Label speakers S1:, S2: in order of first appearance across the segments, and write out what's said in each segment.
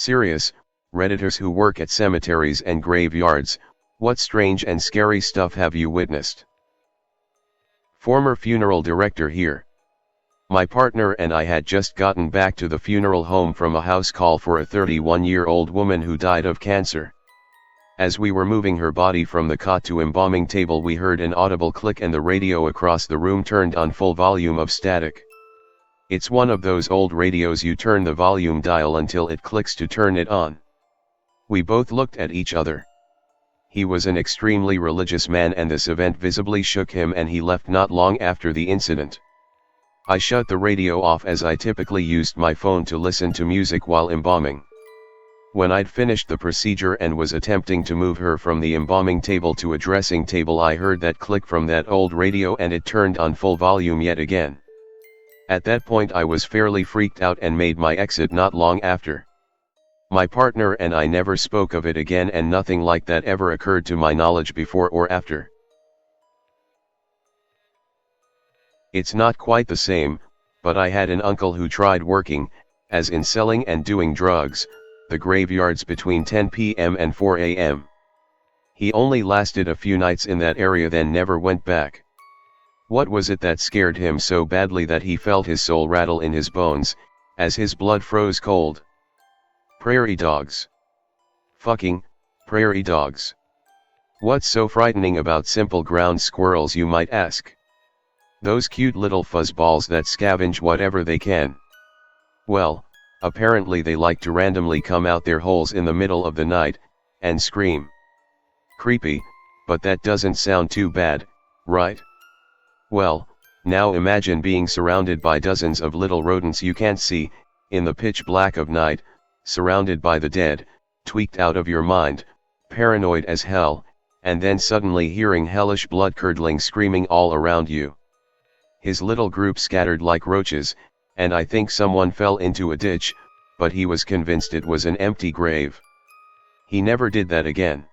S1: Serious, Redditors who work at cemeteries and graveyards, what strange and scary stuff have you witnessed? Former funeral director here. My partner and I had just gotten back to the funeral home from a house call for a 31-year-old woman who died of cancer. As we were moving her body from the cot to embalming table, we heard an audible click and the radio across the room turned on full volume of static. It's one of those old radios you turn the volume dial until it clicks to turn it on. We both looked at each other. He was an extremely religious man and this event visibly shook him, and he left not long after the incident. I shut the radio off as I typically used my phone to listen to music while embalming. When I'd finished the procedure and was attempting to move her from the embalming table to a dressing table, I heard that click from that old radio and it turned on full volume yet again. At that point I was fairly freaked out and made my exit not long after. My partner and I never spoke of it again, and nothing like that ever occurred to my knowledge before or after. It's not quite the same, but I had an uncle who tried working, as in selling and doing drugs, the graveyards between 10 p.m. and 4 a.m. He only lasted a few nights in that area, then never went back. What was it that scared him so badly that he felt his soul rattle in his bones, as his blood froze cold? Prairie dogs. Fucking prairie dogs. What's so frightening about simple ground squirrels, you might ask? Those cute little fuzzballs that scavenge whatever they can. Well, apparently they like to randomly come out their holes in the middle of the night, and scream. Creepy, but that doesn't sound too bad, right? Well, now imagine being surrounded by dozens of little rodents you can't see, in the pitch black of night, surrounded by the dead, tweaked out of your mind, paranoid as hell, and then suddenly hearing hellish blood-curdling screaming all around you. His little group scattered like roaches, and I think someone fell into a ditch, but he was convinced it was an empty grave. He never did that again.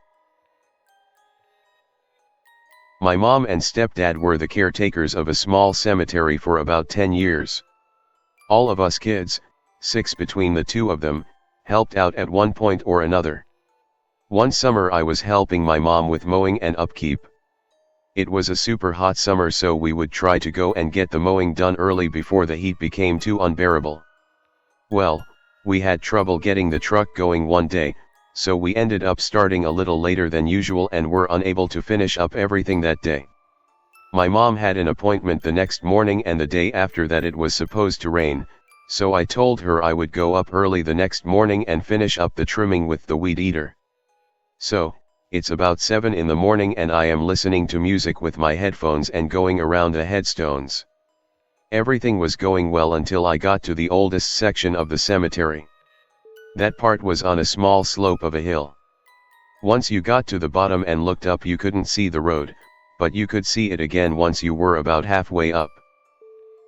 S1: My mom and stepdad were the caretakers of a small cemetery for about 10 years. All of us kids, 6 between the two of them, helped out at one point or another. One summer I was helping my mom with mowing and upkeep. It was a super hot summer, so we would try to go and get the mowing done early before the heat became too unbearable. Well, we had trouble getting the truck going one day, so we ended up starting a little later than usual and were unable to finish up everything that day. My mom had an appointment the next morning, and the day after that it was supposed to rain, so I told her I would go up early the next morning and finish up the trimming with the weed eater. So, it's about 7 in the morning and I am listening to music with my headphones and going around the headstones. Everything was going well until I got to the oldest section of the cemetery. That part was on a small slope of a hill. Once you got to the bottom and looked up, you couldn't see the road, but you could see it again once you were about halfway up.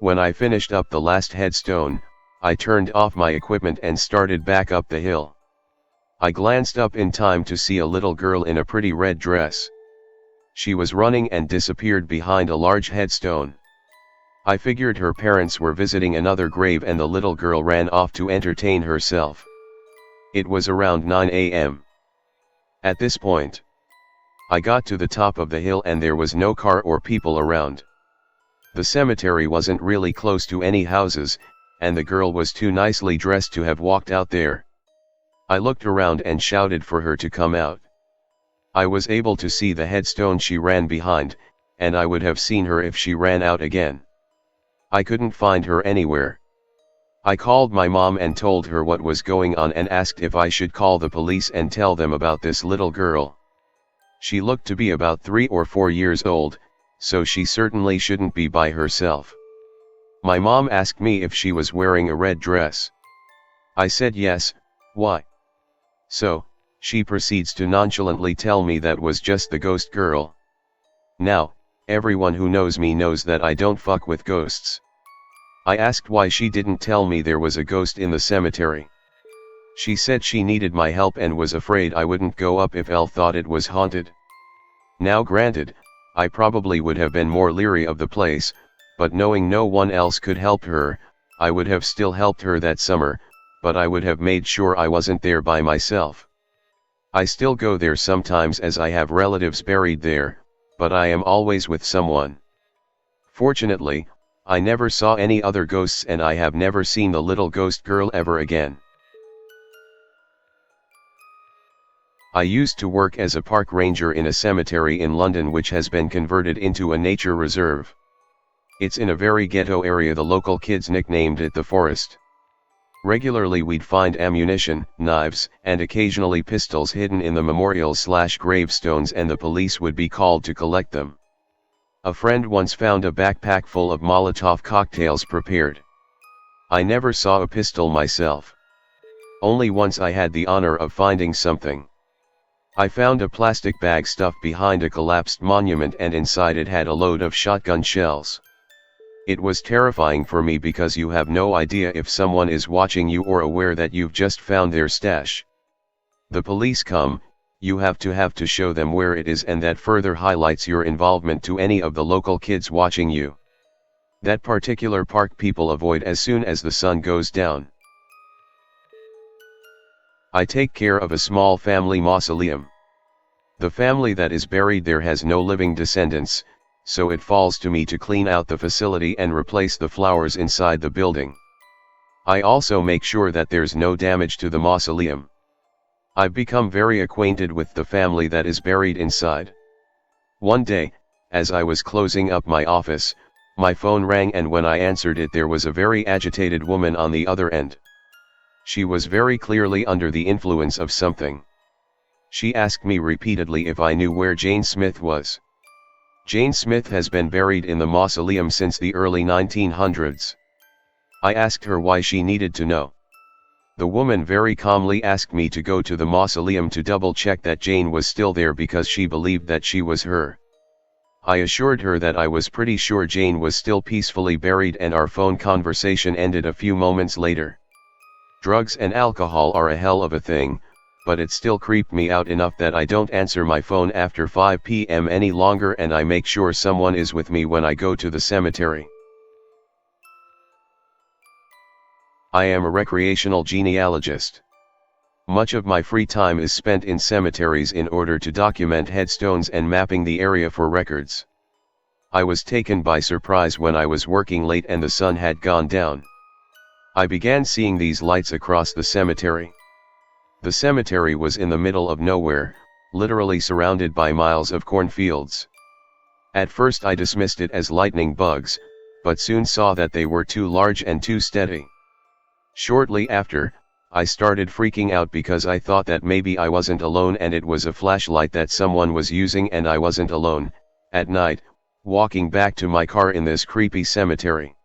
S1: When I finished up the last headstone, I turned off my equipment and started back up the hill. I glanced up in time to see a little girl in a pretty red dress. She was running and disappeared behind a large headstone. I figured her parents were visiting another grave and the little girl ran off to entertain herself. It was around 9 a.m. At this point, I got to the top of the hill and there was no car or people around. The cemetery wasn't really close to any houses, and the girl was too nicely dressed to have walked out there. I looked around and shouted for her to come out. I was able to see the headstone she ran behind, and I would have seen her if she ran out again. I couldn't find her anywhere. I called my mom and told her what was going on and asked if I should call the police and tell them about this little girl. She looked to be about 3 or 4 years old, so she certainly shouldn't be by herself. My mom asked me if she was wearing a red dress. I said yes. Why? So, she proceeds to nonchalantly tell me that was just the ghost girl. Now, everyone who knows me knows that I don't fuck with ghosts. I asked why she didn't tell me there was a ghost in the cemetery. She said she needed my help and was afraid I wouldn't go up if Elle thought it was haunted. Now granted, I probably would have been more leery of the place, but knowing no one else could help her, I would have still helped her that summer, but I would have made sure I wasn't there by myself. I still go there sometimes as I have relatives buried there, but I am always with someone. Fortunately, I never saw any other ghosts and I have never seen the little ghost girl ever again. I used to work as a park ranger in a cemetery in London which has been converted into a nature reserve. It's in a very ghetto area. The local kids nicknamed it the Forest. Regularly we'd find ammunition, knives, and occasionally pistols hidden in the memorials/gravestones, and the police would be called to collect them. A friend once found a backpack full of Molotov cocktails prepared. I never saw a pistol myself. Only once I had the honor of finding something. I found a plastic bag stuffed behind a collapsed monument, and inside it had a load of shotgun shells. It was terrifying for me because you have no idea if someone is watching you or aware that you've just found their stash. The police come, you have to show them where it is, and that further highlights your involvement to any of the local kids watching you. That particular park people avoid as soon as the sun goes down. I take care of a small family mausoleum. The family that is buried there has no living descendants, so it falls to me to clean out the facility and replace the flowers inside the building. I also make sure that there's no damage to the mausoleum. I've become very acquainted with the family that is buried inside. One day, as I was closing up my office, my phone rang, and when I answered it there was a very agitated woman on the other end. She was very clearly under the influence of something. She asked me repeatedly if I knew where Jane Smith was. Jane Smith has been buried in the mausoleum since the early 1900s. I asked her why she needed to know. The woman very calmly asked me to go to the mausoleum to double-check that Jane was still there because she believed that she was her. I assured her that I was pretty sure Jane was still peacefully buried, and our phone conversation ended a few moments later. Drugs and alcohol are a hell of a thing, but it still creeped me out enough that I don't answer my phone after 5 p.m. any longer, and I make sure someone is with me when I go to the cemetery. I am a recreational genealogist. Much of my free time is spent in cemeteries in order to document headstones and mapping the area for records. I was taken by surprise when I was working late and the sun had gone down. I began seeing these lights across the cemetery. The cemetery was in the middle of nowhere, literally surrounded by miles of cornfields. At first I dismissed it as lightning bugs, but soon saw that they were too large and too steady. Shortly after, I started freaking out because I thought that maybe I wasn't alone and it was a flashlight that someone was using, and I wasn't alone, at night, walking back to my car in this creepy cemetery.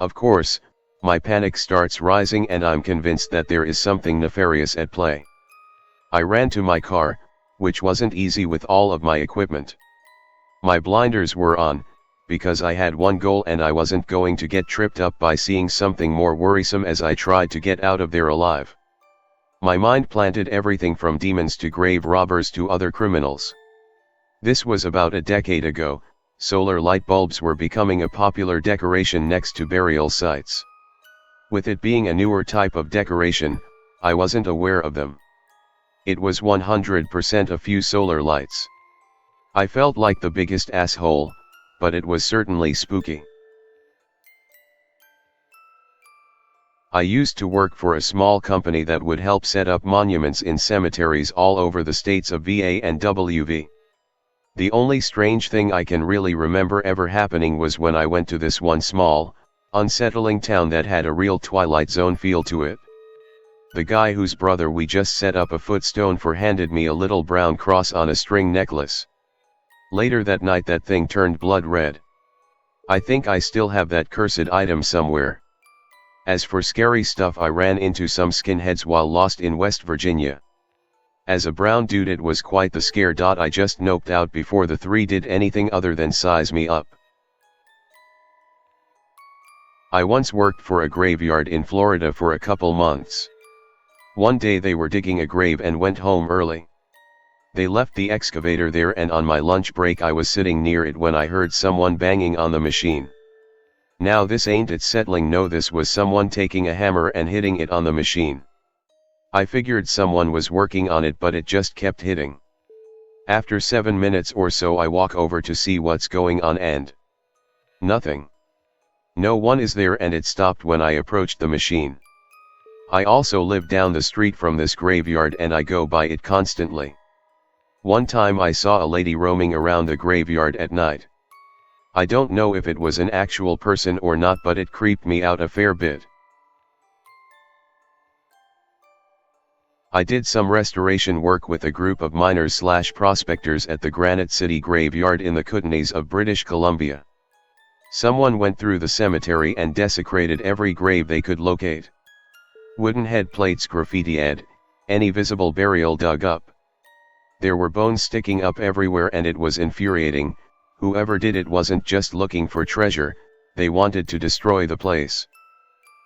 S1: Of course, my panic starts rising and I'm convinced that there is something nefarious at play. I ran to my car, which wasn't easy with all of my equipment. My blinders were on, because I had one goal and I wasn't going to get tripped up by seeing something more worrisome as I tried to get out of there alive. My mind planted everything from demons to grave robbers to other criminals. This was about a decade ago. Solar light bulbs were becoming a popular decoration next to burial sites. With it being a newer type of decoration, I wasn't aware of them. It was 100% a few solar lights. I felt like the biggest asshole, but it was certainly spooky. I used to work for a small company that would help set up monuments in cemeteries all over the states of VA and WV. The only strange thing I can really remember ever happening was when I went to this one small, unsettling town that had a real Twilight Zone feel to it. The guy whose brother we just set up a footstone for handed me a little brown cross on a string necklace. Later that night that thing turned blood red. I think I still have that cursed item somewhere. As for scary stuff, I ran into some skinheads while lost in West Virginia. As a brown dude it was quite the scare. I just noped out before the three did anything other than size me up. I once worked for a graveyard in Florida for a couple months. One day they were digging a grave and went home early. They left the excavator there, and on my lunch break I was sitting near it when I heard someone banging on the machine. Now this ain't it settling, no, this was someone taking a hammer and hitting it on the machine. I figured someone was working on it, but it just kept hitting. After 7 minutes or so I walk over to see what's going on and nothing. No one is there, and it stopped when I approached the machine. I also live down the street from this graveyard and I go by it constantly. One time I saw a lady roaming around the graveyard at night. I don't know if it was an actual person or not, but it creeped me out a fair bit. I did some restoration work with a group of miners/prospectors at the Granite City Graveyard in the Kootenays of British Columbia. Someone went through the cemetery and desecrated every grave they could locate. Wooden head plates graffitied, any visible burial dug up. There were bones sticking up everywhere and it was infuriating. Whoever did it wasn't just looking for treasure, they wanted to destroy the place.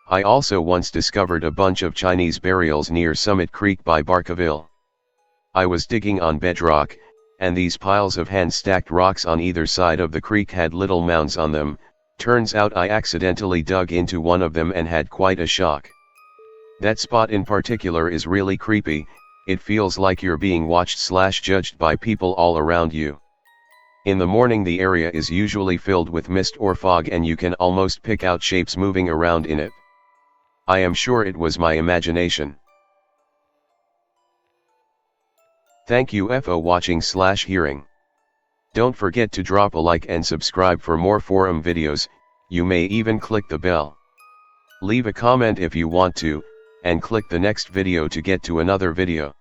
S1: I also once discovered a bunch of Chinese burials near Summit Creek by Barkerville. I was digging on bedrock, and these piles of hand-stacked rocks on either side of the creek had little mounds on them. Turns out I accidentally dug into one of them and had quite a shock. That spot in particular is really creepy. It feels like you're being watched/judged by people all around you. In the morning the area is usually filled with mist or fog and you can almost pick out shapes moving around in it. I am sure it was my imagination. Thank you for watching/hearing. Don't forget to drop a like and subscribe for more forum videos. You may even click the bell. Leave a comment if you want to, and click the next video to get to another video.